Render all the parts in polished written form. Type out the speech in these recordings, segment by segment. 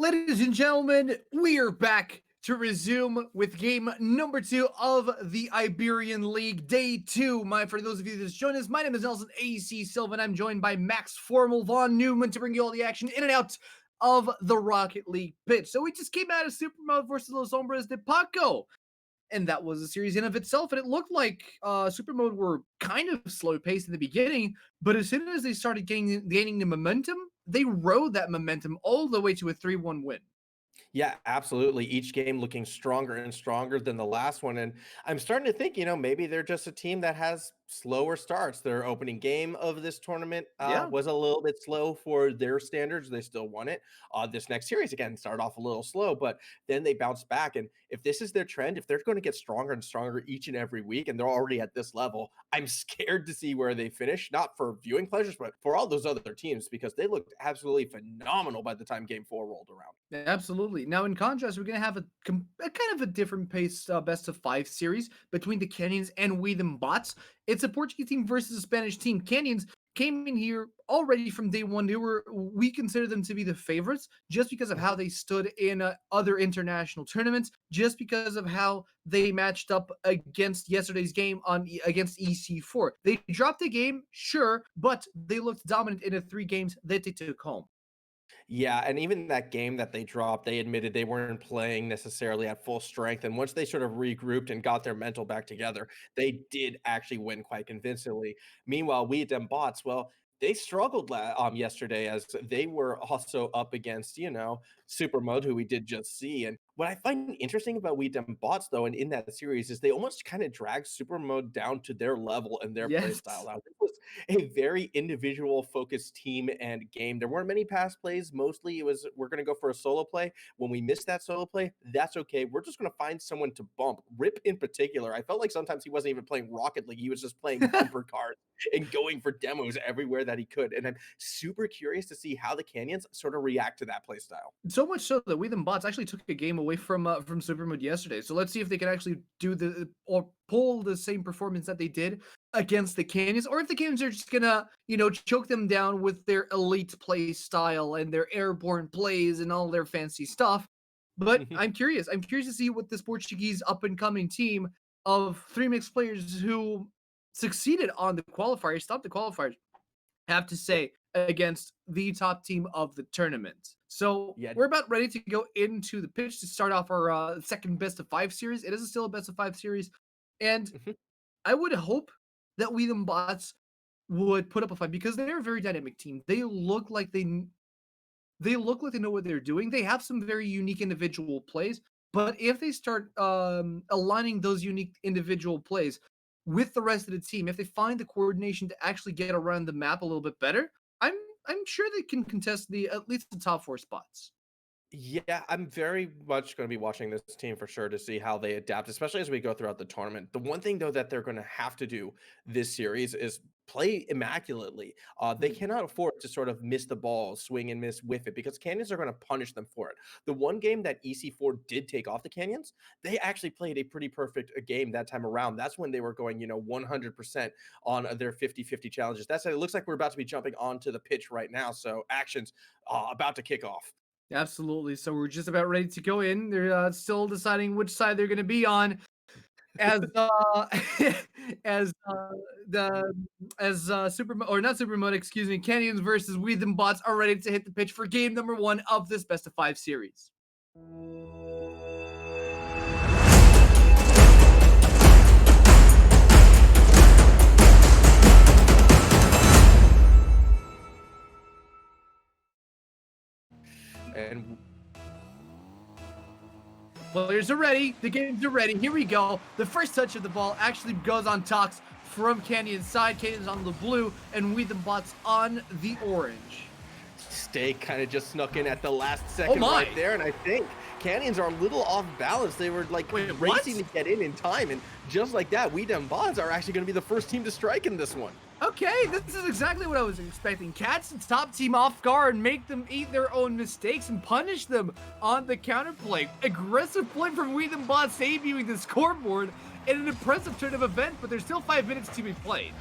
Ladies and gentlemen, we are back to resume with game number 2 of the Iberian League, day 2. For those of you that just joined us, my name is Nelson AC Silva, and I'm joined by Max Formal Von Newman to bring you all the action in and out of the Rocket League pitch. So we just came out of Super Mode versus Los Hombres de Paco, and that was a series in of itself. And it looked like Super Mode were kind of slow paced in the beginning, but as soon as they started gaining the momentum, they rode that momentum all the way to a 3-1 win. Yeah, absolutely. Each game looking stronger and stronger than the last one. And I'm starting to think, maybe they're just a team that has slower starts. Their opening game of this tournament Yeah. was a little bit slow for their standards. They still won it. This next series, again, started off a little slow, but then they bounced back. And if this is their trend, if they're going to get stronger and stronger each and every week, and they're already at this level, I'm scared to see where they finish, not for viewing pleasures, but for all those other teams, because they looked absolutely phenomenal by the time game 4 rolled around. Absolutely. Now, in contrast, we're going to have a kind of a different pace best of 5 series between the Canyons and We Them Bots. It's a Portuguese team versus a Spanish team. Canyons came in here already from day one. We consider them to be the favorites just because of how they stood in other international tournaments, just because of how they matched up against yesterday's game against EC4. They dropped the game, sure, but they looked dominant in the 3 games that they took home. Yeah, and even that game that they dropped, they admitted they weren't playing necessarily at full strength. And once they sort of regrouped and got their mental back together, they did actually win quite convincingly. Meanwhile, we them bots, well, they struggled yesterday as they were also up against, Supermode, who we did just see. And what I find interesting about we them bots, though, and in that series, is they almost kind of dragged Supermode down to their level and their play Yes. style. Now, this was a very individual focused team and game. There weren't many pass plays. Mostly it was we're going to go for a solo play. When we missed that solo play, that's okay. We're just going to find someone to bump. Rip in particular, I felt like sometimes he wasn't even playing Rocket League. He was just playing bumper cards and going for demos everywhere that he could. And I'm super curious to see how the Canyons sort of react to that play style. So much so that We Them Bots actually took a game away from Supermood yesterday. So let's see if they can actually do the or pull the same performance that they did against the Canyons, or if the Canyons are just gonna, choke them down with their elite play style and their airborne plays and all their fancy stuff. But I'm curious. I'm curious to see what this Portuguese up and coming team of 3 mixed players who succeeded on the qualifiers, stopped the qualifiers, have to say against the top team of the tournament. So Yeah. we're about ready to go into the pitch to start off our second best of 5 series. It is still a best of 5 series, and I would hope that We Them Bots would put up a fight because they're a very dynamic team. They look like they know what they're doing. They have some very unique individual plays, but if they start aligning those unique individual plays with the rest of the team, if they find the coordination to actually get around the map a little bit better, I'm I'm sure they can contest the at least the top 4 spots. Yeah, I'm very much going to be watching this team for sure to see how they adapt, especially as we go throughout the tournament. The one thing, though, that they're going to have to do this series is play immaculately. They Mhm. cannot afford to sort of miss the ball, swing and miss with it, because Canyons are going to punish them for it. The one game that EC4 did take off the Canyons, they actually played a pretty perfect game that time around. That's when they were going, 100% on their 50-50 challenges. That's it. It looks like we're about to be jumping onto the pitch right now. So actions about to kick off. Absolutely. So we're just about ready to go in. They're still deciding which side they're going to be on as as the as super or not super mode, excuse me, Canyons versus We Them Bots are ready to hit the pitch for game number 1 of this best of 5 series. And Players are ready. The games are ready. Here we go. The first touch of the ball actually goes on Tox from Canyon's side. Canyon's on the blue, and We Them Bots on the orange. Steak kind of just snuck in at the last Oh second my! right there, and I think Canyons are a little off balance. They were like Wait, racing what? to get in time, and just like that, We Dem Bonds are actually going to be the first team to strike in this one. Okay, this is exactly what I was expecting. Catch the top team off guard, make them eat their own mistakes, and punish them on the counterplay. Aggressive play from We Them Bots debuting the scoreboard in an impressive turn of events, but there's still 5 minutes to be played.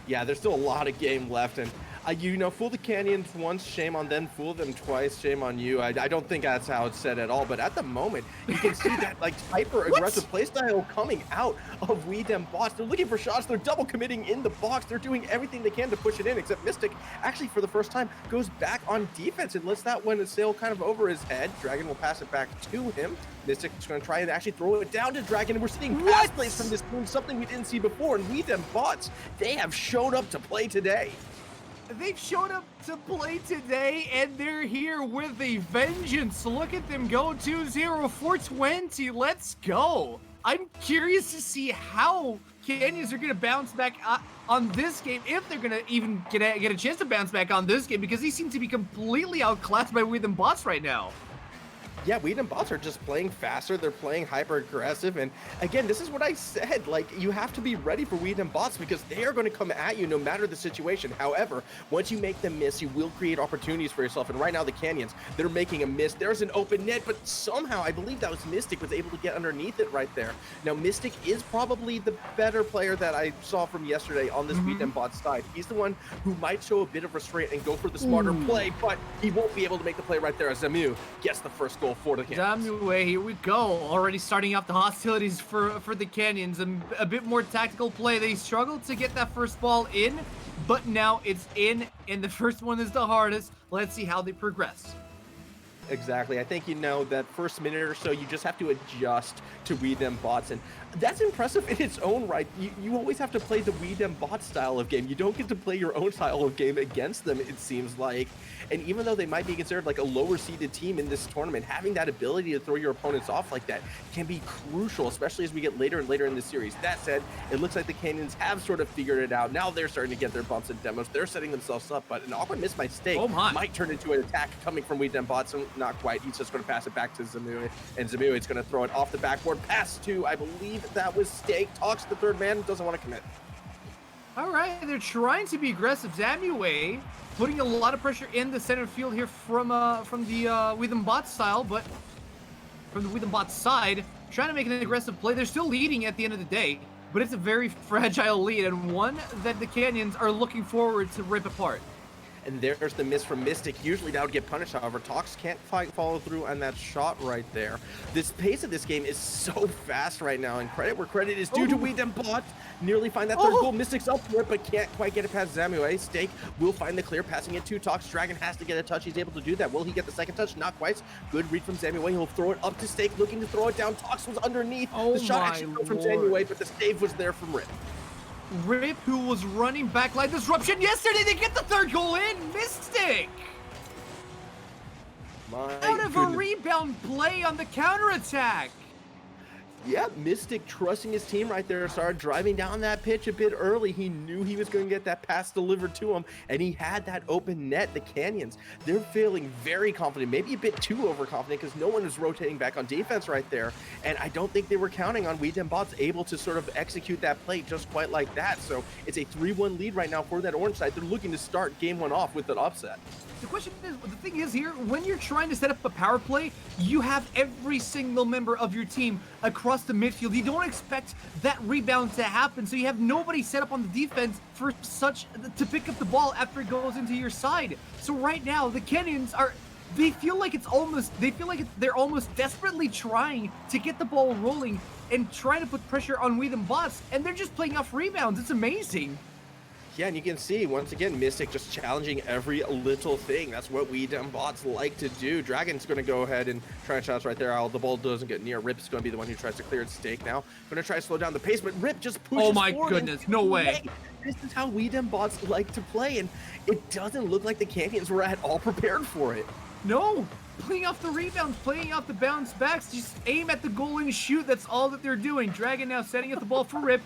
Yeah, there's still a lot of game left, and You know, fool the Canyons once, shame on them. Fool them twice, shame on you. I don't think that's how it's said at all. But at the moment, you can see that like hyper-aggressive playstyle coming out of We Dem Bots. They're looking for shots. They're double committing in the box. They're doing everything they can to push it in. Except Mystic, actually for the first time, goes back on defense and lets that one sail kind of over his head. Dragon will pass it back to him. Mystic's going to try and actually throw it down to Dragon. And we're seeing pass plays from this team, something we didn't see before. And We Dem Bots, they have showed up to play today. They've showed up to play today, and they're here with a vengeance. Look at them go 2-0, 420. Let's go. I'm curious to see how Canyons are going to bounce back on this game, if they're going to even get a chance to bounce back on this game, because they seem to be completely outclassed by We Dem Bots right now. Yeah, We Dem Bots are just playing faster. They're playing hyper aggressive. And again, this is what I said. Like, you have to be ready for We Dem Bots because they are going to come at you no matter the situation. However, once you make them miss, you will create opportunities for yourself. And right now, the Canyons, they're making a miss. There's an open net, but somehow I believe that was Mystic was able to get underneath it right there. Now, Mystic is probably the better player that I saw from yesterday on this We Dem Bots side. He's the one who might show a bit of restraint and go for the smarter play, but he won't be able to make the play right there as Zamu gets the first goal for the Canyons. Zamu, here we go. Already starting off the hostilities for the Canyons. And a bit more tactical play. They struggled to get that first ball in, but now it's in, and the first one is the hardest. Let's see how they progress. Exactly. I think, you know, that first minute or so, you just have to adjust to We Dem Bots, and that's impressive in its own right. You always have to play the We Dem Bot style of game. You don't get to play your own style of game against them, it seems like. And even though they might be considered like a lower seeded team in this tournament, having that ability to throw your opponents off like that can be crucial, especially as we get later and later in the series. That said, it looks like the Canyons have sort of figured it out. Now they're starting to get their bumps and demos. They're setting themselves up, but an awkward miss by Stake might turn into an attack coming from We Dem Bots. So not quite. He's just going to pass it back to Zamu, and Zamu is going to throw it off the backboard. Pass to, I believe that was Stake. Talks to the third man, doesn't want to commit. All right, they're trying to be aggressive. Zamu putting a lot of pressure in the center field here from the We Dem Bots style, but from the We Dem Bots side, trying to make an aggressive play. They're still leading at the end of the day, but it's a very fragile lead and one that the Canyons are looking forward to rip apart. And there's the miss from Mystic. Usually that would get punished, however. Tox can't follow through on that shot right there. This pace of this game is so fast right now, and credit where credit is due to We Dem Bots. Nearly find that third goal. Mystic's up for it, but can't quite get it past Zamu. Stake will find the clear, passing it to Tox. Dragon has to get a touch. He's able to do that. Will he get the second touch? Not quite. Good read from Zamu. He'll throw it up to Stake, looking to throw it down. Tox was underneath. The shot actually came from Zamu, but the save was there from Rip. Rip, who was running back like disruption yesterday, they get the third goal in. Mystic! Out of a rebound play on the counterattack. Yeah, Mystic trusting his team right there, started driving down that pitch a bit early. He knew he was going to get that pass delivered to him, and he had that open net. The Canyons, they're feeling very confident, maybe a bit too overconfident because no one was rotating back on defense right there, and I don't think they were counting on We Dem Bots able to sort of execute that play just quite like that. So it's a 3-1 lead right now for that orange side. They're looking to start game one off with an upset. The question is, the thing is here, when you're trying to set up a power play, you have every single member of your team across the midfield. You don't expect that rebound to happen, so you have nobody set up on the defense for to pick up the ball after it goes into your side. So right now, the Canyons they feel like they're almost desperately trying to get the ball rolling and trying to put pressure on We Dem Bots, and they're just playing off rebounds. It's amazing. Yeah, and you can see, once again, Mystic just challenging every little thing. That's what We Dem Bots like to do. Dragon's going to go ahead and try and shots right there. The ball doesn't get near. Rip's going to be the one who tries to clear its Stake now. Going to try to slow down the pace, but Rip just pushes forward. Oh my goodness, no way. This is how We Dem Bots like to play, and it doesn't look like the Canyons were at all prepared for it. No, playing off the rebounds, playing off the bounce backs, just aim at the goal and shoot. That's all that they're doing. Dragon now setting up the ball for Rip,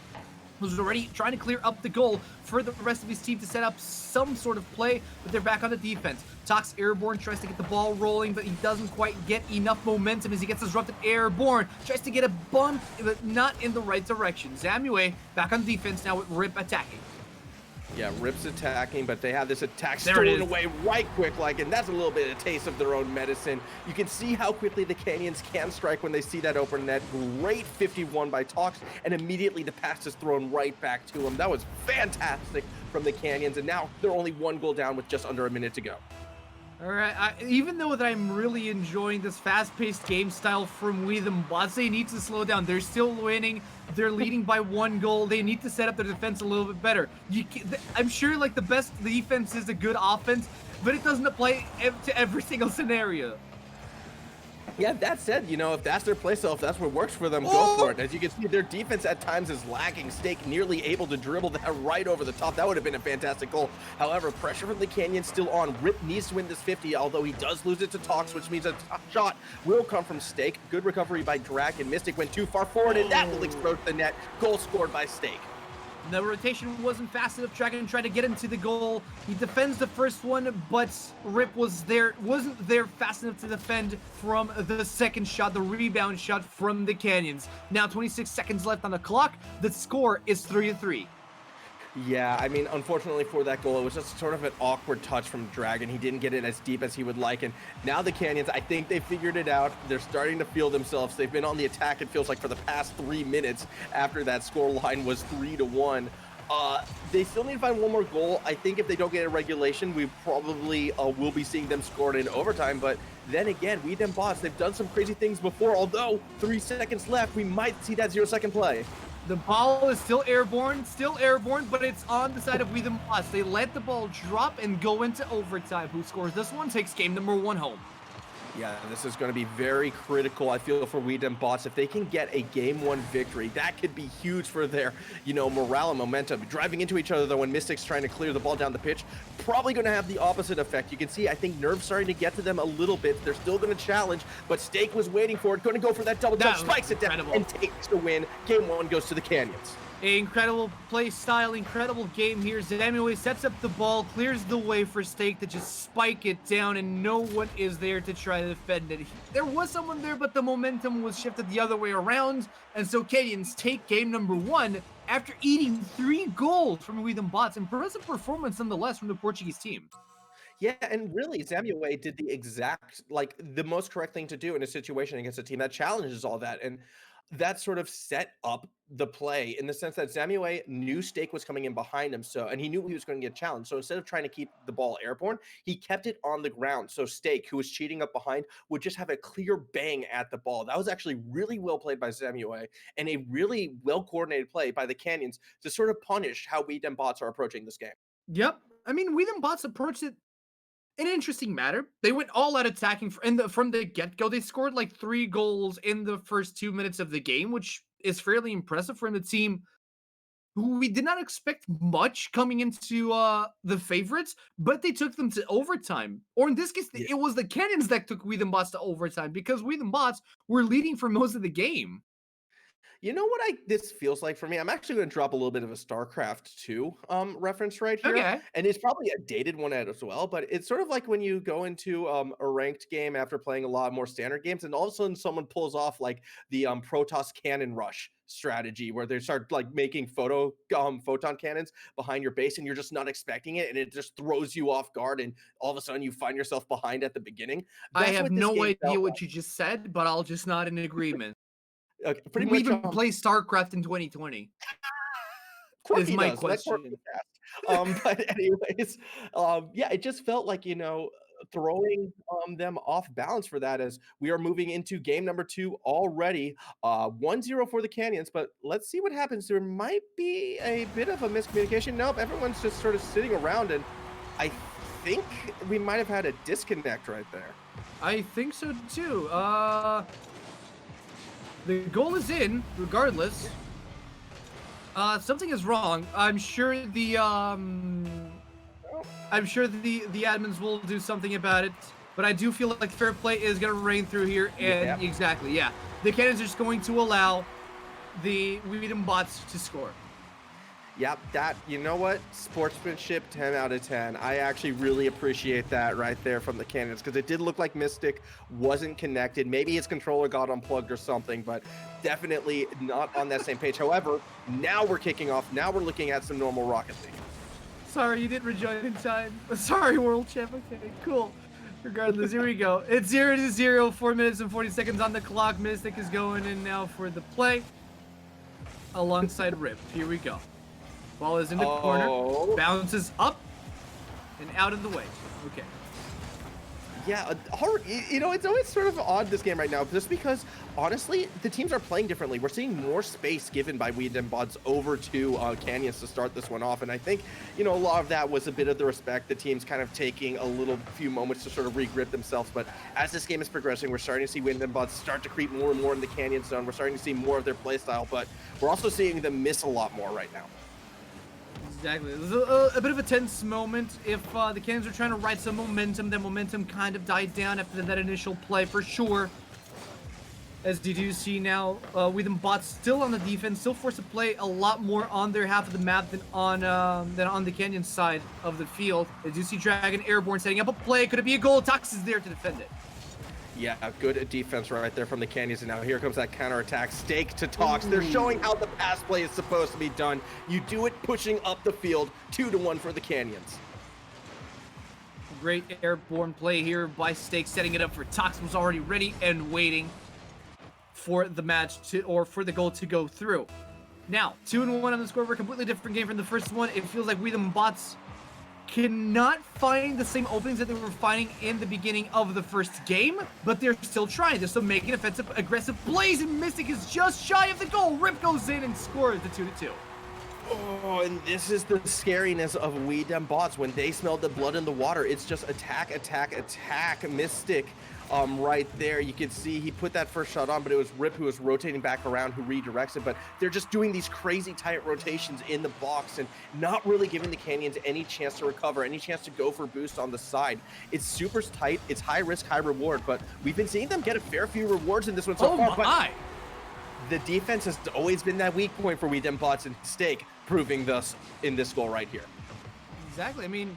who's already trying to clear up the goal for the rest of his team to set up some sort of play, but they're back on the defense. Tox Airborne tries to get the ball rolling, but he doesn't quite get enough momentum as he gets disrupted. Airborne tries to get a bump, but not in the right direction. Zamu back on defense now with Rip attacking. Yeah, Rip's attacking, but they have this attack There it stolen is. away right quick, like, and that's a little bit of a taste of their own medicine. You can see how quickly the Canyons can strike when they see that open net. Great 51 by Tox, and immediately the pass is thrown right back to him. That was fantastic from the Canyons, and now they're only 1 goal down with just under a minute to go. All right, even though that I'm really enjoying this fast-paced game style from We the Bots, they need to slow down. They're still winning. They're leading by 1 goal. They need to set up their defense a little bit better. I'm sure like the best defense is a good offense, but it doesn't apply to every single scenario. Yeah, that said, you know, if that's their play style, if that's what works for them, go Oh! for it. As you can see, their defense at times is lacking. Stake nearly able to dribble that right over the top. That would have been a fantastic goal. However, pressure from the Canyon still on. Rip needs to win this 50, although he does lose it to Tox, which means a shot will come from Stake. Good recovery by Drac, and Mystic went too far forward, and that will explode the net. Goal scored by Stake. The rotation wasn't fast enough. Dragon tried to get into the goal. He defends the first one, but Rip wasn't there fast enough to defend from the second shot, the rebound shot from the Canyons. Now 26 seconds left on the clock. The score is 3-3. Yeah, I mean, unfortunately for that goal, it was just sort of an awkward touch from Dragon. He didn't get it as deep as he would like, and now the Canyons, I think they figured it out. They're starting to feel themselves. They've been on the attack, it feels like, for the past 3 minutes after that score line was 3-1. They still need to find one more goal. I think if they don't get a regulation, we probably will be seeing them score it in overtime, but then again, We Them Bots, they've done some crazy things before, although 3 seconds left, we might see that 0-second play. The ball is still airborne, but it's on the side of We the Bots. They let the ball drop and go into overtime. Who scores this one takes game number 1 home. Yeah, this is going to be very critical, I feel, for We Them Bots. If they can get a Game 1 victory, that could be huge for their, you know, morale and momentum. Driving into each other, though, when Mystic's trying to clear the ball down the pitch, probably going to have the opposite effect. You can see, I think, Nerve's starting to get to them a little bit. They're still going to challenge, but Stake was waiting for it, going to go for that double jump, spikes it down, and takes the win. Game 1 goes to the Canyons. Incredible play style, incredible game here. Zamue sets up the ball, clears the way for Stake to just spike it down, and no one is there to try to defend it. There was someone there, but the momentum was shifted the other way around, and so Canyons take game number 1 after eating 3 goals from We Them Bots. Impressive performance nonetheless from the Portuguese team. Yeah, and really, Zamue did the exact, like, the most correct thing to do in a situation against a team that challenges all that, and that sort of set up the play in the sense that Zamue knew Stake was coming in behind him, so and he knew he was going to get challenged. So instead of trying to keep the ball airborne, he kept it on the ground. So Stake, who was cheating up behind, would just have a clear bang at the ball. That was actually really well played by Zamue and a really well coordinated play by the Canyons to sort of punish how We Them Bots are approaching this game. Yep. I mean, We Them Bots approached it in an interesting manner. They went all out attacking from the get-go. They scored like 3 goals in the first 2 minutes of the game, which is fairly impressive from the team who we did not expect much coming into the favorites, but they took them to overtime. Or in this case, Yeah. it was the Canyons that took We Them Bots to overtime because We Them Bots were leading for most of the game. You know what this feels like for me? I'm actually going to drop a little bit of a StarCraft 2 reference right here, Okay. and it's probably a dated one as well. But it's sort of like when you go into a ranked game after playing a lot more standard games, and all of a sudden someone pulls off like the Protoss Cannon Rush strategy, where they start like making photon cannons behind your base, and you're just not expecting it, and it just throws you off guard, and all of a sudden you find yourself behind at the beginning. I That's have what this no game idea felt what you just said, but I'll just nod in agreement. like. Did Pretty we much. even play StarCraft in 2020? Course Is he my does. Let Corp question. but anyways, yeah, it just felt like, you know, throwing them off balance for that as we are moving into game number 2 already. 1-0 for the Canyons, but let's see what happens. There might be a bit of a miscommunication. Nope, everyone's just sort of sitting around, and I think we might have had a disconnect right there. I think so too. The goal is in, regardless. Something is wrong. I'm sure the admins will do something about it. But I do feel like fair play is gonna reign through here, and exactly, yeah. The Cannons are just going to allow the We Them Bots to score. Yep, that, you know what? Sportsmanship, 10 out of 10. I actually really appreciate that right there from the Canyons, because it did look like Mystic wasn't connected. Maybe his controller got unplugged or something, but definitely not on that same page. However, now we're kicking off. Now we're looking at some normal Rocket League. Sorry, you didn't rejoin in time. Sorry, world champ. Okay, cool. Regardless, here we go. It's 0-0, 4 minutes and 40 seconds on the clock. Mystic is going in now for the play alongside Rip. Here we go. Ball is in the corner, bounces up and out of the way. Okay. Yeah, you know, it's always sort of odd this game right now, just because, honestly, the teams are playing differently. We're seeing more space given by WDB over to Canyons to start this one off, and I think, you know, a lot of that was a bit of the respect, the teams kind of taking a few moments to sort of regrip themselves, but as this game is progressing, we're starting to see WDB start to creep more and more in the Canyon zone. We're starting to see more of their playstyle, but we're also seeing them miss a lot more right now. Exactly. There's a bit of a tense moment. If the Canyons are trying to ride some momentum, that momentum kind of died down after that initial play for sure. As you do see now, WDB still on the defense, still forced to play a lot more on their half of the map than on the Canyon side of the field. As you see Dragon Airborne setting up a play, could it be a goal? Tox is there to defend it. Yeah, good defense right there from the Canyons, and now here comes that counterattack. Stake to Tox. They're showing how the pass play is supposed to be done. You do it pushing up the field, 2-1 for the Canyons. Great airborne play here by Stake, setting it up for Tox, was already ready and waiting for the match for the goal to go through. Now, 2-1 on the scoreboard, completely different game from the first one. It feels like WDB cannot find the same openings that they were finding in the beginning of the first game, but they're still trying. They're still making offensive, aggressive plays, and Mystic is just shy of the goal. Rip goes in and scores the 2-2. Oh, and this is the scariness of WDB when they smell the blood in the water. It's just attack, attack, attack. Mystic right there. You can see he put that first shot on, but it was Rip who was rotating back around who redirects it. But they're just doing these crazy tight rotations in the box and not really giving the Canyons any chance to recover, any chance to go for boost on the side. It's super tight. It's high risk, high reward, but we've been seeing them get a fair few rewards in this one so far. But the defense has always been that weak point for WDB and Stake, proving thus in this goal right here. Exactly. I mean,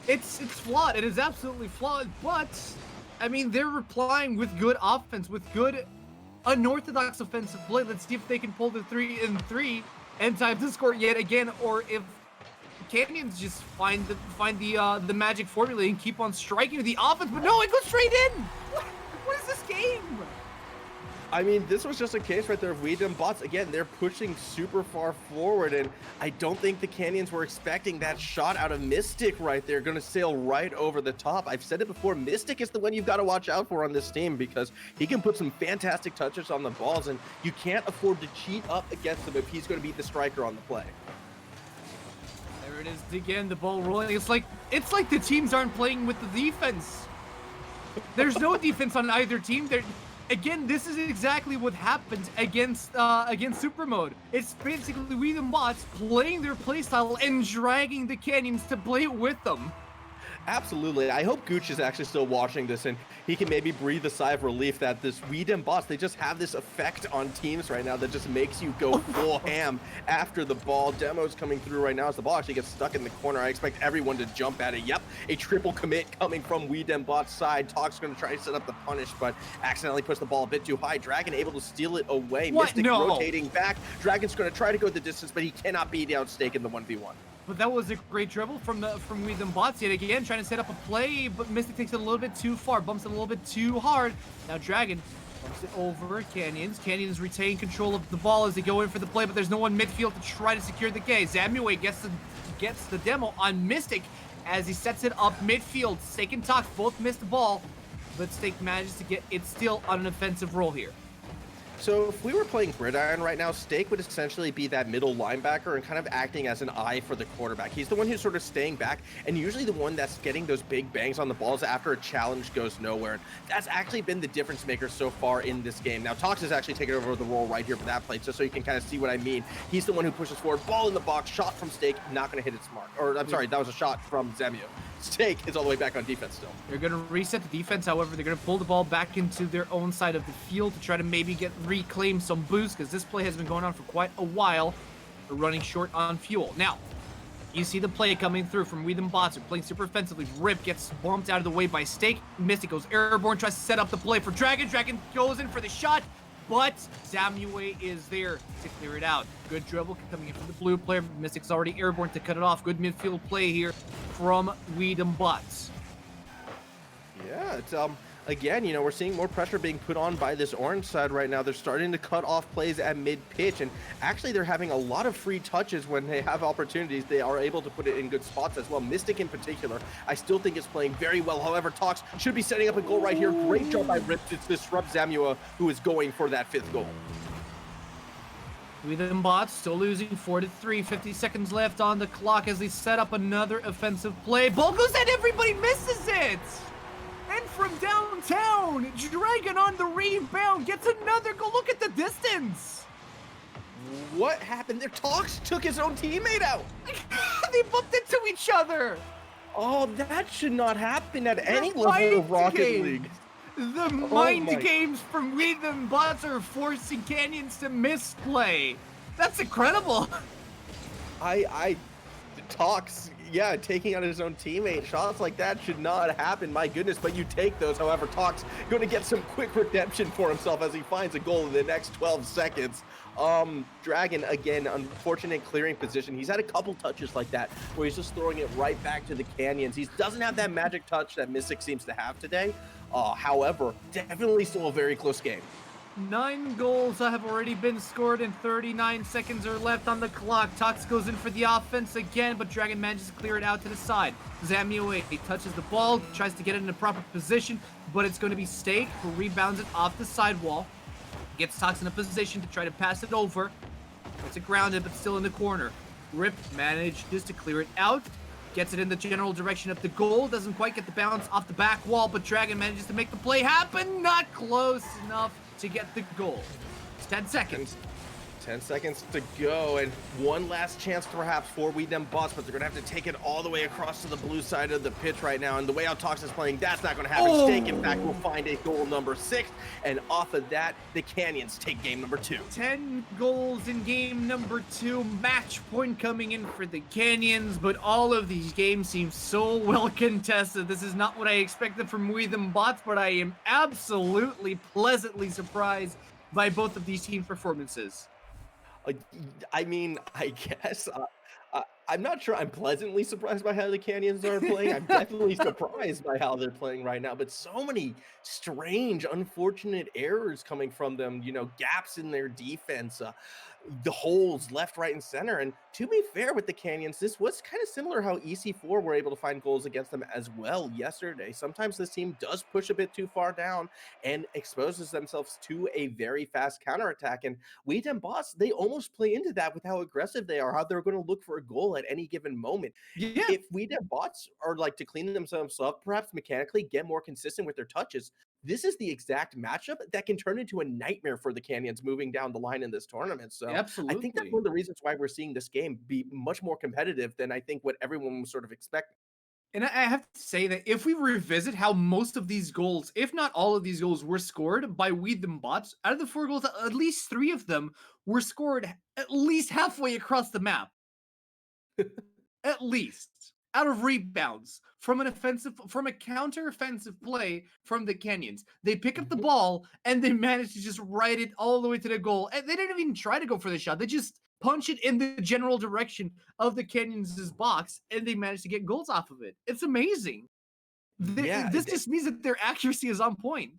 it's flawed. It is absolutely flawed, but I mean, they're replying with good offense, with good unorthodox offensive play. Let's see if they can pull the 3-3 and time to score yet again, or if Canyons just find the magic formula and keep on striking the offense. But no, it goes straight in. What is this game? I mean, this was just a case right there of WDB. Again, they're pushing super far forward, and I don't think the Canyons were expecting that shot out of Mystic right there. Going to sail right over the top. I've said it before, Mystic is the one you've got to watch out for on this team because he can put some fantastic touches on the balls, and you can't afford to cheat up against him if he's going to be the striker on the play. There it is again, the ball rolling. It's like the teams aren't playing with the defense. There's no defense on either team. Again, this is exactly what happens against Super Mode. It's basically WDB playing their playstyle and dragging the Canyons to play with them. Absolutely. I hope Gooch is actually still watching this and he can maybe breathe a sigh of relief that this WDB, they just have this effect on teams right now that just makes you go full ham after the ball. Demo's coming through right now as the ball actually gets stuck in the corner. I expect everyone to jump at it. Yep, a triple commit coming from WDB's side. Talk's going to try to set up the punish, but accidentally puts the ball a bit too high. Dragon able to steal it away. What? Mystic No. rotating back. Dragon's going to try to go the distance, but he cannot beat out Stake in the 1v1. But that was a great dribble from WDB yet again, trying to set up a play, but Mystic takes it a little bit too far, bumps it a little bit too hard. Now Dragon bumps it over Canyons. Canyons retain control of the ball as they go in for the play, but there's no one midfield to try to secure the K. Zamue gets the demo on Mystic as he sets it up midfield. Stake and Tox both missed the ball, but Stake manages to get it still on an offensive roll here. So if we were playing Gridiron right now, Stake would essentially be that middle linebacker and kind of acting as an eye for the quarterback. He's the one who's sort of staying back and usually the one that's getting those big bangs on the balls after a challenge goes nowhere. That's actually been the difference maker so far in this game. Now Tox has actually taken over the role right here for that play, just so you can kind of see what I mean. He's the one who pushes forward, ball in the box, shot from Stake, not going to hit its mark. Or I'm sorry, that was a shot from Zamue. Stake is all the way back on defense still. They're going to reset the defense, however. They're going to pull the ball back into their own side of the field to try to maybe reclaim some boost, because this play has been going on for quite a while. They're running short on fuel. Now, you see the play coming through from WDB. They're playing super offensively. Rip gets bumped out of the way by Stake. Mystic goes airborne, tries to set up the play for Dragon. Dragon goes in for the shot. but Zamue is there to clear it out. Good dribble coming in from the blue player. Mystic's already airborne to cut it off. Good midfield play here from Weedham Butts. Yeah, it's again, we're seeing more pressure being put on by this orange side right now. They're starting to cut off plays at mid-pitch, and actually they're having a lot of free touches when they have opportunities. They are able to put it in good spots as well. Mystic in particular, I still think is playing very well. However, Tox should be setting up a goal right here. Great job by Rip to disrupt Zamua, who is going for that 5th goal. Weedham Bots still losing 4-3. 50 seconds left on the clock as they set up another offensive play. Ball goes in, everybody misses it! And from downtown, Dragon on the rebound gets another goal. Look at the distance. What happened there? Tox took his own teammate out. They bumped into each other. Oh, that should not happen at any level of Rocket League. The mind games from Weedham Bots are forcing Canyons to misplay. That's incredible. Tox, yeah, taking out his own teammate. Shots like that should not happen, my goodness, but you take those. However, Tox going to get some quick redemption for himself as he finds a goal in the next 12 seconds. Dragon, again, unfortunate clearing position. He's had a couple touches like that where he's just throwing it right back to the Canyons. He doesn't have that magic touch that Mystic seems to have today. However, definitely still a very close game. 9 goals have already been scored and 39 seconds are left on the clock. Tox goes in for the offense again, but Dragon manages to clear it out to the side. Zamue touches the ball, tries to get it in a proper position, but it's going to be Stake who rebounds it off the sidewall. Gets Tox in a position to try to pass it over. It's grounded, but still in the corner. Rip manages to clear it out. Gets it in the general direction of the goal. Doesn't quite get the bounce off the back wall, but Dragon manages to make the play happen. Not close enough to get the goal. It's 10 seconds. 10 seconds to go, and one last chance perhaps for Weedham Bots, but they're going to have to take it all the way across to the blue side of the pitch right now, and the way how Tox is playing, that's not going to happen. Stake, in fact, will find a goal number 6, and off of that, the Canyons take game number 2. 10 goals in game number 2. Match point coming in for the Canyons, but all of these games seem so well contested. This is not what I expected from Weedham Bots, but I am absolutely pleasantly surprised by both of these teams' performances. I mean, I guess I'm not sure I'm pleasantly surprised by how the Canyons are playing. I'm definitely surprised by how they're playing right now, but so many strange, unfortunate errors coming from them, gaps in their defense, the holes left, right, and center. And to be fair with the Canyons, this was kind of similar how EC4 were able to find goals against them as well yesterday. Sometimes this team does push a bit too far down and exposes themselves to a very fast counterattack. And Weedham Boss, they almost play into that with how aggressive they are, how they're going to look for a goal at any given moment. Yeah. If Weedham Bots are like to clean themselves up, perhaps mechanically get more consistent with their touches, this is the exact matchup that can turn into a nightmare for the Canyons moving down the line in this tournament. So Absolutely. I think that's one of the reasons why we're seeing this game be much more competitive than I think what everyone was sort of expecting. And I have to say that if we revisit how most of these goals, if not all of these goals, were scored by Weedham Bots, out of the 4 goals, at least 3 of them were scored at least halfway across the map. At least. Out of rebounds from a counter-offensive play from the Canyons. They pick up the ball and they manage to just ride it all the way to the goal. And they didn't even try to go for the shot. They just punch it in the general direction of the Canyons' box, and they manage to get goals off of it. It's amazing. This just means that their accuracy is on point.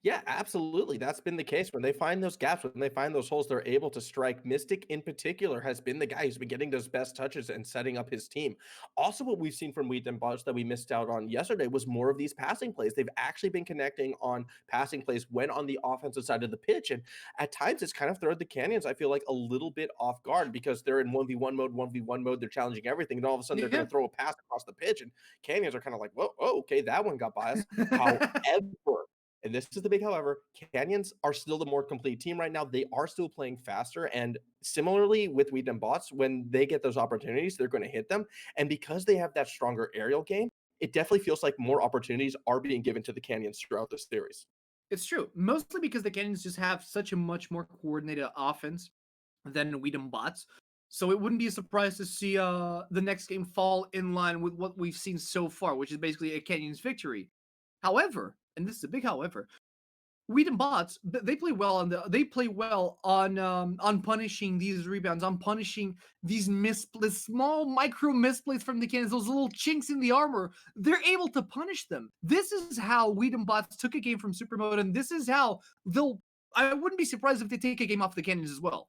Yeah, absolutely. That's been the case. When they find those gaps, when they find those holes, they're able to strike. Mystic, in particular, has been the guy who's been getting those best touches and setting up his team. Also, what we've seen from Wheat and Bosch that we missed out on yesterday was more of these passing plays. They've actually been connecting on passing plays when on the offensive side of the pitch. And at times, it's kind of thrown the Canyons, I feel like, a little bit off guard because they're in 1v1 mode, 1v1 mode. They're challenging everything. And all of a sudden, they're going to throw a pass across the pitch. And Canyons are kind of like, whoa, oh, okay, that one got by us. However, and this is the big however, Canyons are still the more complete team right now. They are still playing faster. And similarly with Wheat and Bots, when they get those opportunities, they're going to hit them. And because they have that stronger aerial game, it definitely feels like more opportunities are being given to the Canyons throughout this series. It's true. Mostly because the Canyons just have such a much more coordinated offense than Weedham Bots. So it wouldn't be a surprise to see the next game fall in line with what we've seen so far, which is basically a Canyons victory. However, and this is a big however, Wheat and bots, they play well on punishing these rebounds, on punishing these misplays, small micro misplays from the cannons, those little chinks in the armor. They're able to punish them. This is how Wheat and bots took a game from super mode, and this is how they'll. I wouldn't be surprised if they take a game off the cannons as well.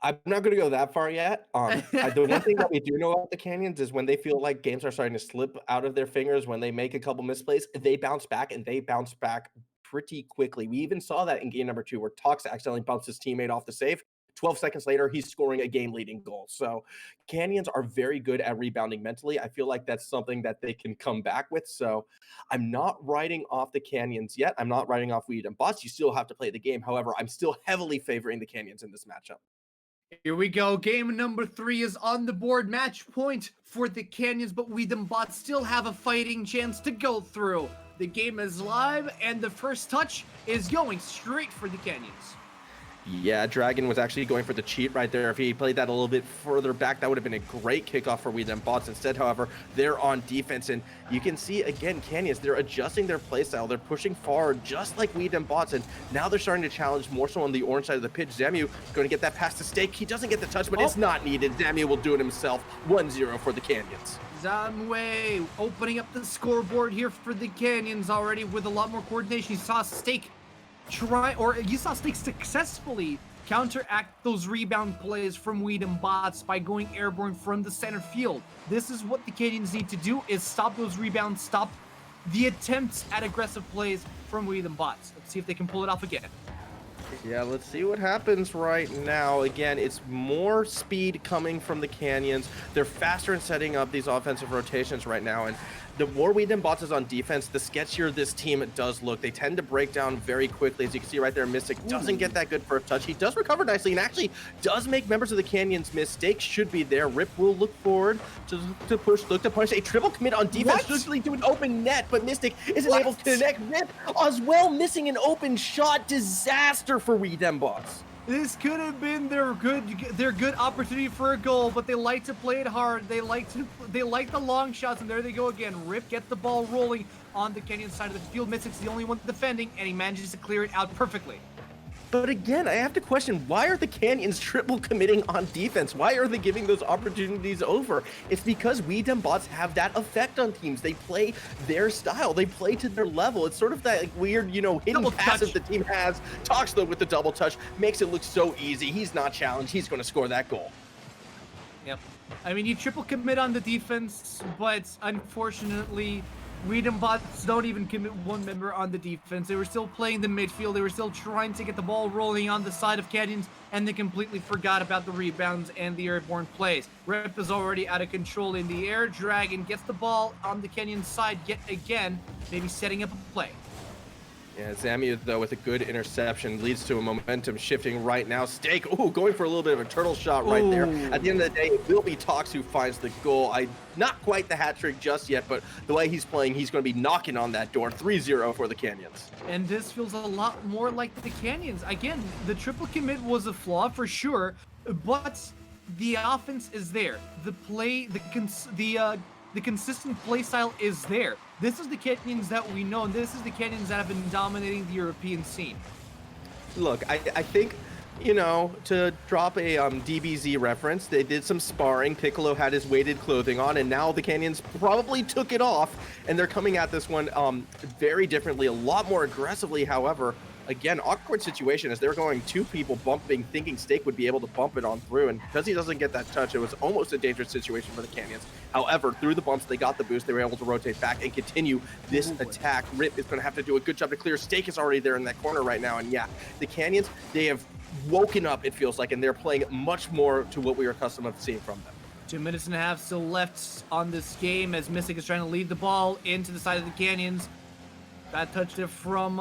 I'm not gonna go that far yet. The one thing that we do know about the Canyons is when they feel like games are starting to slip out of their fingers, when they make a couple misplays, they bounce back and they bounce back pretty quickly. We even saw that in game number 2 where Tox accidentally bumps his teammate off the save. 12 seconds later, he's scoring a game-leading goal. So Canyons are very good at rebounding mentally. I feel like that's something that they can come back with. So I'm not writing off the Canyons yet. I'm not writing off Weed and Bots. You still have to play the game. However, I'm still heavily favoring the Canyons in this matchup. Here we go. Game number 3 is on the board. Match point for the Canyons, but we them bots still have a fighting chance to go through. The game is live, and the first touch is going straight for the Canyons. Yeah, Dragon was actually going for the cheat right there. If he played that a little bit further back, that would have been a great kickoff for We Them Bots. Instead, however, they're on defense, and you can see, again, Canyons, they're adjusting their playstyle. They're pushing forward just like We Them Bots, and now they're starting to challenge more so on the orange side of the pitch. Zamu going to get that pass to Stake. He doesn't get the touch, but it's not needed. Zamu will do it himself. 1-0 for the Canyons. Zamue opening up the scoreboard here for the Canyons already with a lot more coordination. You saw Stake you saw Stake successfully counteract those rebound plays from Weed and Bots by going airborne from the center field. This is what the Canyons need to do, is stop those rebounds, stop the attempts at aggressive plays from Weed and Bots. Let's see if they can pull it off again. Yeah, let's see what happens right now. Again, it's more speed coming from the Canyons. They're faster in setting up these offensive rotations right now, and the more We Them Bots is on defense, the sketchier this team does look. They tend to break down very quickly. As you can see right there, Mystic doesn't get that good first touch. He does recover nicely and actually does make members of the Canyons miss. Mistakes should be there. Rip will look forward to look to punish. A triple commit on defense, literally to an open net, but Mystic isn't able to connect. Rip as well, missing an open shot. Disaster for We Them Bots. This could have been their good opportunity for a goal, but they like to play it hard. They like the long shots, and there they go again. Rip gets the ball rolling on the Kenyan side of the field. Mystic's the only one defending, and he manages to clear it out perfectly. But again, I have to question, why are the Canyons triple committing on defense? Why are they giving those opportunities over? It's because We Them Bots have that effect on teams. They play their style. They play to their level. It's sort of that like, weird, hidden passive the team has. Talks though with the double touch, makes it look so easy. He's not challenged. He's going to score that goal. Yep. I mean, you triple commit on the defense, but unfortunately, We Them Bots don't even commit one member on the defense. They were still playing the midfield. They were still trying to get the ball rolling on the side of Canyons, and they completely forgot about the rebounds and the airborne plays. Rip is already out of control in the air. Dragon gets the ball on the Kenyan side yet again, maybe setting up a play. Yeah, Zamu, though, with a good interception, leads to a momentum shifting right now. Stake, going for a little bit of a turtle shot right there. At the end of the day, it will be Tox who finds the goal. Not quite the hat trick just yet, but the way he's playing, he's going to be knocking on that door. 3-0 for the Canyons. And this feels a lot more like the Canyons. Again, the triple commit was a flaw for sure, but the offense is there. The consistent play style is there. This is the Canyons that we know, and this is the Canyons that have been dominating the European scene. Look, I think, to drop a DBZ reference, they did some sparring. Piccolo had his weighted clothing on, and now the Canyons probably took it off, and they're coming at this one very differently, a lot more aggressively, however. Again, awkward situation as they're going two people bumping, thinking Stake would be able to bump it on through, and because he doesn't get that touch, it was almost a dangerous situation for the Canyons. However, through the bumps, they got the boost. They were able to rotate back and continue this attack. Rip is going to have to do a good job to clear. Stake is already there in that corner right now, and yeah, the Canyons, they have woken up, it feels like, and they're playing much more to what we are accustomed to seeing from them. 2 minutes and a half still left on this game as Mystic is trying to lead the ball into the side of the Canyons. Bad touch there from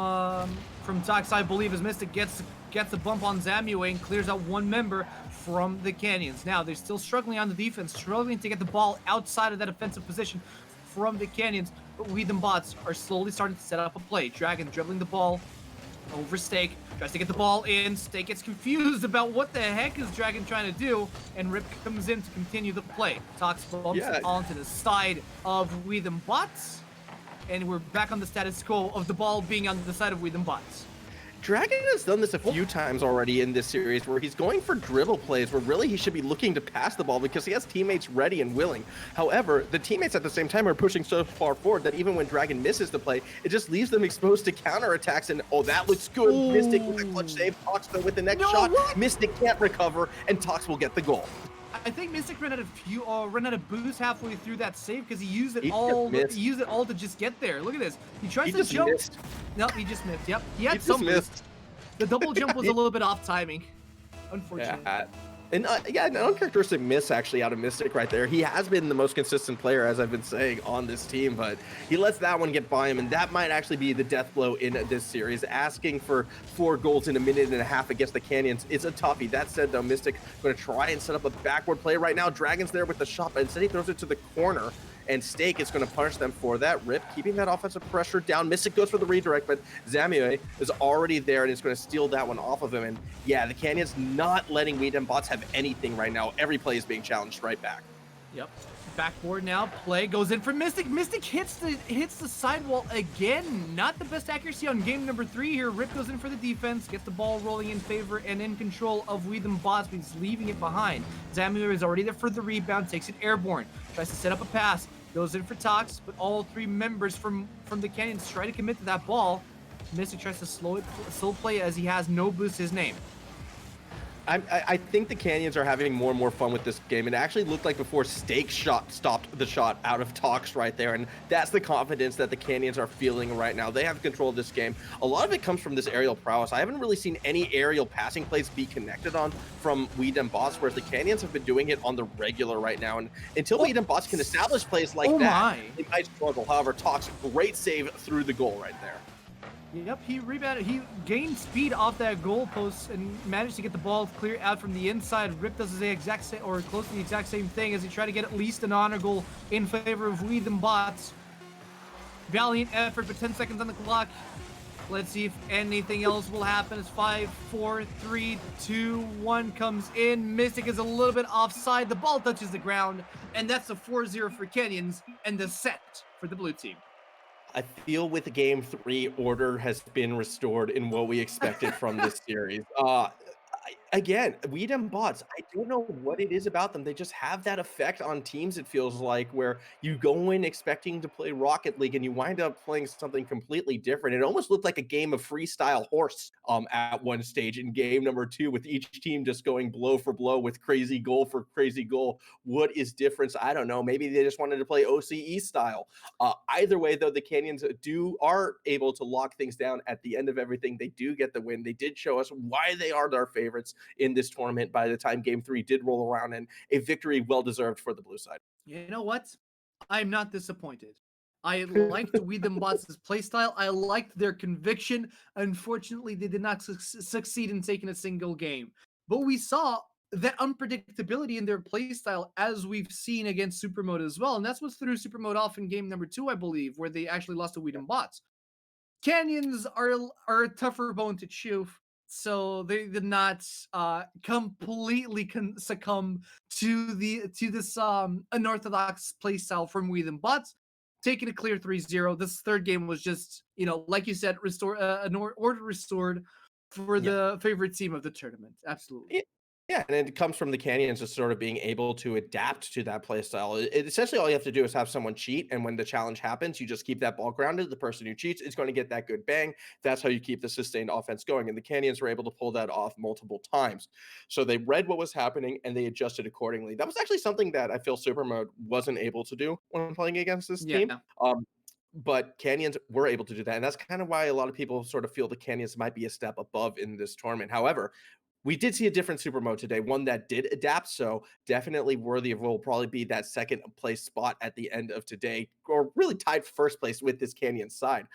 Tox, I believe, as Mystic gets a bump on Zamu and clears out one member from the Canyons. Now, they're still struggling on the defense, struggling to get the ball outside of that offensive position from the Canyons, but We Them Bots are slowly starting to set up a play. Dragon dribbling the ball over Stake, tries to get the ball in. Stake gets confused about what the heck is Dragon trying to do, and Rip comes in to continue the play. Tox bumps onto the side of We Them Bots. and we're back on the status quo of the ball being on the side of Wheaton Bots. Dragon has done this a few times already in this series where he's going for dribble plays where really he should be looking to pass the ball because he has teammates ready and willing. However, the teammates at the same time are pushing so far forward that even when Dragon misses the play, it just leaves them exposed to counterattacks. And oh, that looks good. Ooh. Mystic with a clutch save. Tox though with the next shot. What? Mystic can't recover and Tox will get the goal. I think Mystic ran out of boost halfway through that save because he used it all. He used it all to just get there. Look at this. He tries to jump. Missed. No, he just missed. Yep, he had some boost. The double jump was a little bit off timing, unfortunately. Yeah. And an uncharacteristic miss actually out of Mystic right there. He has been the most consistent player, as I've been saying, on this team, but he lets that one get by him, and that might actually be the death blow in this series. Asking for 4 goals in a minute and a half against the Canyons is a toughie. That said, though, Mystic going to try and set up a backward play right now. Dragon's there with the shot, but instead he throws it to the corner. And Stake is going to punish them for that. Rip keeping that offensive pressure down. Mystic goes for the redirect, but Zamue is already there and is going to steal that one off of him. And yeah, the Canyons not letting Wheaton Bots have anything right now. Every play is being challenged right back. Yep. Backboard now. Play goes in for Mystic. Mystic hits the sidewall again. Not the best accuracy on game number 3 here. Rip goes in for the defense, gets the ball rolling in favor and in control of Wheaton Bots, but he's leaving it behind. Zamue is already there for the rebound, takes it airborne, tries to set up a pass. Goes in for Tox, but all 3 members from the Canyons try to commit to that ball. Mystic tries to slow play as he has no boost his name. I think the Canyons are having more and more fun with this game. It actually looked like before Stake stopped the shot out of Tox right there, and that's the confidence that the Canyons are feeling right now. They have control of this game. A lot of it comes from this aerial prowess. I haven't really seen any aerial passing plays be connected on from Wheaton Bots, whereas the Canyons have been doing it on the regular right now. And until Wheaton Bots can establish plays like that, they might struggle. However, Tox, great save through the goal right there. Yep, he rebounded. He gained speed off that goalpost and managed to get the ball clear out from the inside. Rip does the exact same, or close to the exact same thing as he tried to get at least an honor goal in favor of Wheaton Bots. Valiant effort, but 10 seconds on the clock. Let's see if anything else will happen. As 5, 4, 3, 2, 1 comes in. Mystic is a little bit offside. The ball touches the ground, and that's a 4-0 for Canyons and the set for the blue team. I feel with game 3, order has been restored in what we expected from this series. Again, Wheaton Bots, I don't know what it is about them. They just have that effect on teams, it feels like, where you go in expecting to play Rocket League and you wind up playing something completely different. It almost looked like a game of freestyle horse at one stage in game number 2, with each team just going blow for blow with crazy goal for crazy goal. What is difference? I don't know. Maybe they just wanted to play OCE style. Either way, though, the Canyons are able to lock things down at the end of everything. They do get the win. They did show us why they are their favorites in this tournament by the time game 3 did roll around, and a victory well deserved for the blue side. You know what? I'm not disappointed. I liked Wheaton Bots' playstyle. I liked their conviction. Unfortunately, they did not succeed in taking a single game. But we saw that unpredictability in their playstyle as we've seen against Supermode as well. And that's what threw Supermode off in game number 2, I believe, where they actually lost to Wheaton Bots. Canyons are a tougher bone to chew. So they did not completely succumb to this unorthodox playstyle from Wheaton Bots, taking a clear 3-0. This third game was just, like you said, order restored for the favorite team of the tournament. Absolutely. Yeah, and it comes from the Canyons just sort of being able to adapt to that play style. Essentially, all you have to do is have someone cheat, and when the challenge happens, you just keep that ball grounded. The person who cheats is going to get that good bang. That's how you keep the sustained offense going, and the Canyons were able to pull that off multiple times. So they read what was happening, and they adjusted accordingly. That was actually something that I feel Supermode wasn't able to do when playing against this team. But Canyons were able to do that, and that's kind of why a lot of people sort of feel the Canyons might be a step above in this tournament. However, we did see a different Supermode today, one that did adapt, so definitely worthy of will probably be that second place spot at the end of today, or really tied first place with this Canyon side.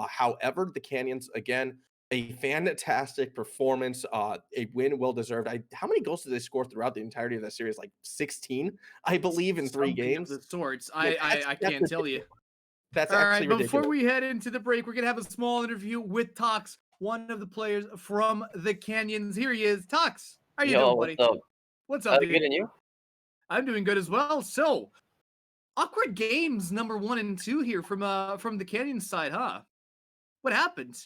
However, the Canyons, again, a fantastic performance, a win well deserved. How many goals did they score throughout the entirety of that series? Like 16, I believe, in 3 games. Of the sorts. I can't tell you. That's actually ridiculous. Before we head into the break, we're gonna have a small interview with Tox, one of the players from the Canyons. Here he is. Tox, how you doing, buddy? What's up? What's up, dude? Good, and you? I'm doing good as well. So, Awkward games number 1 and 2 here from the Canyon side, huh? What happened?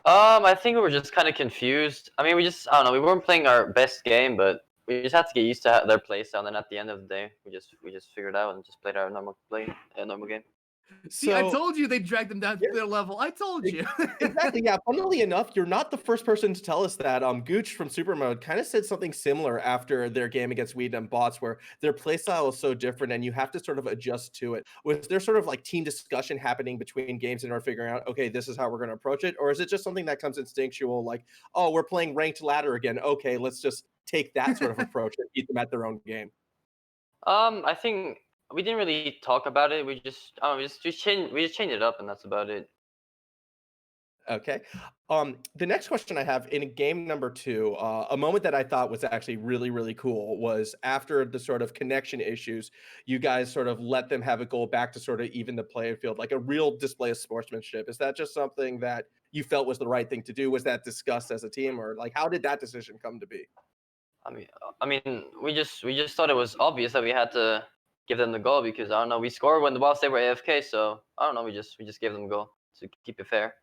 I think we were just kind of confused. I mean, I don't know, we weren't playing our best game, but we just had to get used to their playstyle. And then at the end of the day, we just figured out and just played our normal game. See, I So told you they dragged them down to yeah, their level. I told you. exactly, yeah. Funnily enough, you're not the first person to tell us that. Gooch from Supermode kind of said something similar after their game against Weed and Bots, where their playstyle is so different and you have to sort of adjust to it. Was there sort of like team discussion happening between games and are figuring out, okay, this is how we're going to approach it? Or is it just something that comes instinctual, like, oh, we're playing ranked ladder again. Okay, let's just take that sort of approach and keep them at their own game. I think we didn't really talk about it. I don't know, we just changed it up, and that's about it. Okay. The next question I have in game number two, a moment that I thought was actually really, really cool was after the sort of connection issues, you guys sort of let them have a goal back to sort of even the playing field, like a real display of sportsmanship. Is that just something that you felt was the right thing to do? Was that discussed as a team, or like how did that decision come to be? I mean, we just thought it was obvious that we had to give them the goal because I don't know, we scored whilst they were AFK, so I don't know, we just gave them a goal to keep it fair.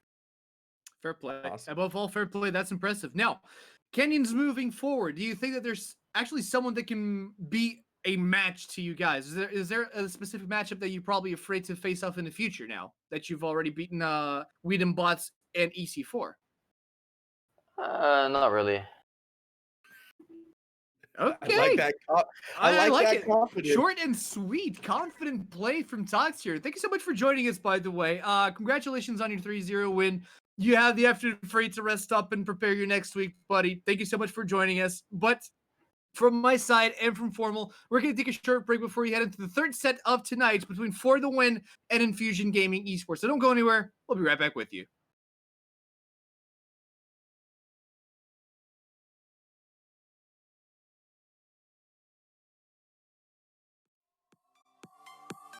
Fair play. Awesome. Above all, fair play. That's impressive. Now, Kenyon's moving forward. Do you think that there's actually someone that can be a match to you guys? Is there a specific matchup that you're probably afraid to face off in the future now that you've already beaten Weed and Bots and EC4? Not really. I like Okay. that. I like like that it. confidence. Short and sweet, confident play from Tox here. Thank you so much for joining us, by the way. Congratulations on your 3-0 win. You have the afternoon free to rest up and prepare your next week, buddy. Thank you so much for joining us. But from my side and from Formal, we're going to take a short break before you head into the third set of tonight between For the Win and Infusion Gaming Esports. So don't go anywhere. We'll be right back with you.